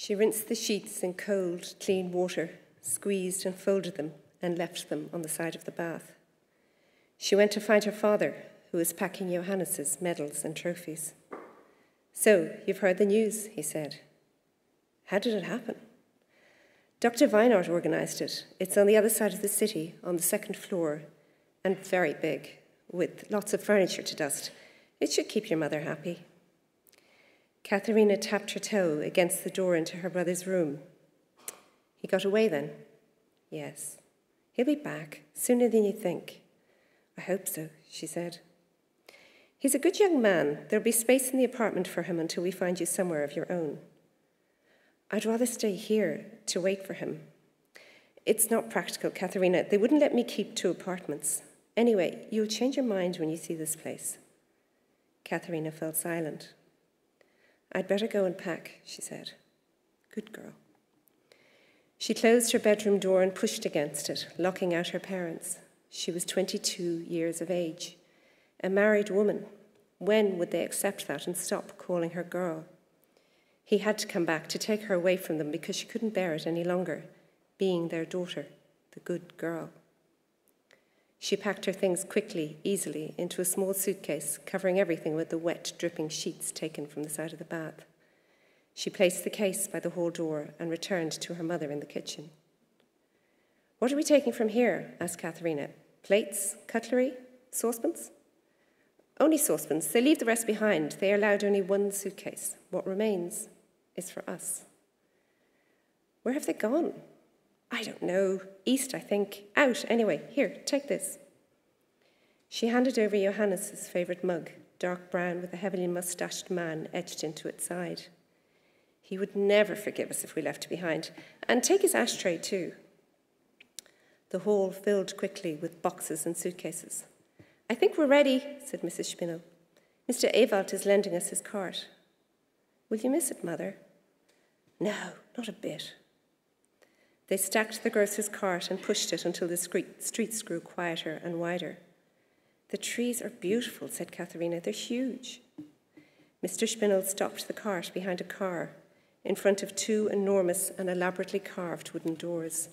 She rinsed the sheets in cold, clean water, squeezed and folded them, and left them on the side of the bath. She went to find her father, who was packing Johannes's medals and trophies. "So, you've heard the news," he said. "How did it happen?" "Dr. Weinert organised it. It's on the other side of the city, on the second floor, and very big, with lots of furniture to dust. It should keep your mother happy." Katharina tapped her toe against the door into her brother's room. "He got away then?" "Yes. He'll be back, sooner than you think." "I hope so," she said. "He's a good young man. There'll be space in the apartment for him until we find you somewhere of your own." "I'd rather stay here to wait for him." "It's not practical, Katharina. They wouldn't let me keep 2 apartments. Anyway, you'll change your mind when you see this place." Katharina fell silent. "I'd better go and pack," she said. "Good girl." She closed her bedroom door and pushed against it, locking out her parents. She was 22 years of age. A married woman. When would they accept that and stop calling her girl? He had to come back to take her away from them because she couldn't bear it any longer, being their daughter, the good girl. She packed her things quickly, easily, into a small suitcase, covering everything with the wet, dripping sheets taken from the side of the bath. She placed the case by the hall door and returned to her mother in the kitchen. "What are we taking from here?" asked Katharina. "Plates, cutlery, saucepans?" "Only saucepans. They leave the rest behind. They are allowed only 1 suitcase. What remains is for us." "Where have they gone?" "I don't know. East, I think. Out, anyway. Here, take this." She handed over Johannes's favourite mug, dark brown with a heavily moustached man etched into its side. "He would never forgive us if we left it behind. And take his ashtray too." The hall filled quickly with boxes and suitcases. "I think we're ready," said Mrs. Spinell. "Mr. Ewald is lending us his cart." "Will you miss it, Mother?" "No, not a bit." They stacked the grocer's cart and pushed it until the streets grew quieter and wider. "The trees are beautiful," said Katharina. "They're huge." Mr. Spinell stopped the cart behind a car in front of 2 enormous and elaborately carved wooden doors.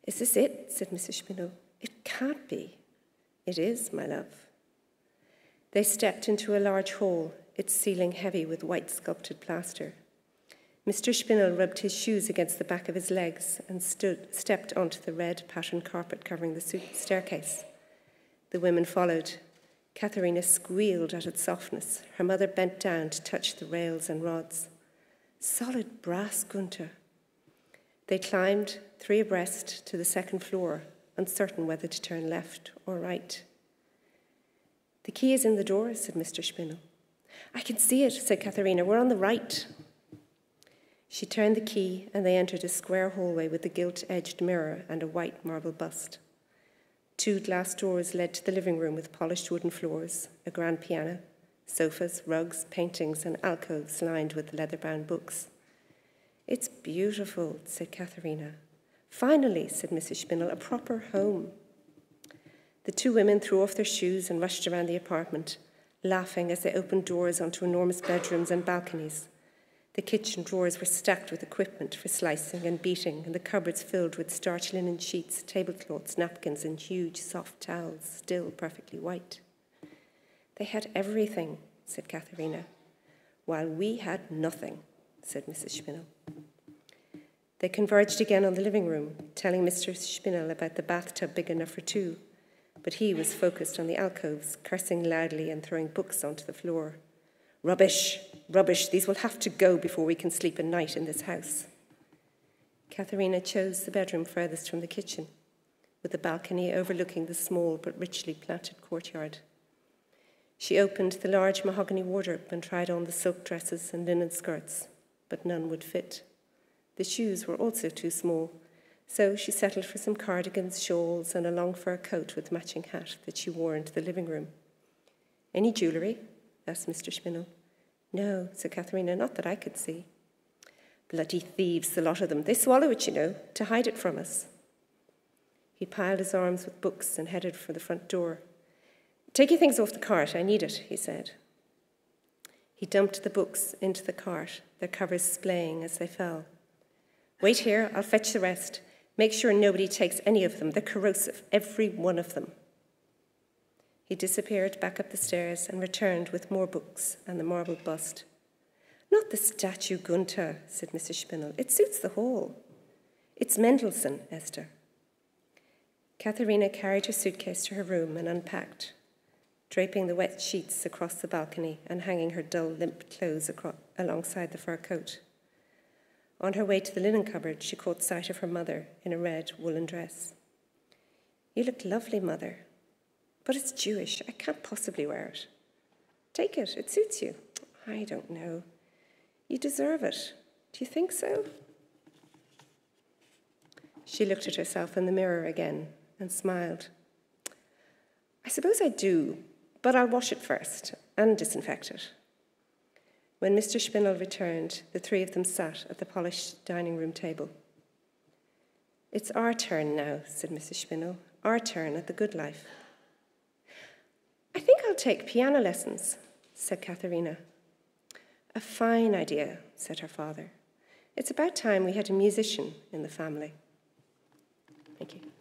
"Is this it?" said Mrs. Spinell. "It can't be." "It is, my love." They stepped into a large hall, its ceiling heavy with white sculpted plaster. Mr. Spinell rubbed his shoes against the back of his legs and stepped onto the red patterned carpet covering the staircase. The women followed. Katharina squealed at its softness. Her mother bent down to touch the rails and rods. Solid brass, Gunther. They climbed 3 abreast to the second floor, uncertain whether to turn left or right. "The key is in the door," said Mr. Spinell. "I can see it," said Katharina. "We're on the right." She turned the key and they entered a square hallway with a gilt-edged mirror and a white marble bust. 2 glass doors led to the living room with polished wooden floors, a grand piano, sofas, rugs, paintings, and alcoves lined with leather-bound books. "It's beautiful," said Katharina. "Finally," said Mrs. Spinell, "a proper home." The 2 women threw off their shoes and rushed around the apartment, laughing as they opened doors onto enormous bedrooms and balconies. The kitchen drawers were stacked with equipment for slicing and beating, and the cupboards filled with starched linen sheets, tablecloths, napkins, and huge soft towels, still perfectly white. "They had everything," said Katharina. "While we had nothing," said Mrs. Spinell. They converged again on the living room, telling Mr. Spinell about the bathtub big enough for 2, but he was focused on the alcoves, cursing loudly and throwing books onto the floor. "Rubbish, rubbish, these will have to go before we can sleep a night in this house." Katharina chose the bedroom furthest from the kitchen, with a balcony overlooking the small but richly planted courtyard. She opened the large mahogany wardrobe and tried on the silk dresses and linen skirts, but none would fit. The shoes were also too small, so she settled for some cardigans, shawls, and a long fur coat with matching hat that she wore into the living room. "Any jewellery?" asked Mr. Spinell. "No," said Katharina, "not that I could see." "Bloody thieves, the lot of them. They swallow it, you know, to hide it from us." He piled his arms with books and headed for the front door. "Take your things off the cart, I need it," he said. He dumped the books into the cart, their covers splaying as they fell. "Wait here, I'll fetch the rest. Make sure nobody takes any of them. They're corrosive, every one of them." He disappeared back up the stairs and returned with more books and the marble bust. "Not the statue, Gunther," said Mrs. Spinell. "It suits the hall." "It's Mendelssohn, Esther." Katharina carried her suitcase to her room and unpacked, draping the wet sheets across the balcony and hanging her dull, limp clothes alongside the fur coat. On her way to the linen cupboard, she caught sight of her mother in a red woolen dress. "You look lovely, Mother, but it's Jewish. I can't possibly wear it." "Take it. It suits you." "I don't know." "You deserve it. Do you think so?" She looked at herself in the mirror again and smiled. "I suppose I do, but I'll wash it first and disinfect it." When Mr. Spinell returned, the three of them sat at the polished dining room table. "It's our turn now," said Mrs. Spinell. "Our turn at the good life." "I think I'll take piano lessons," said Katharina. "A fine idea," said her father. "It's about time we had a musician in the family." Thank you.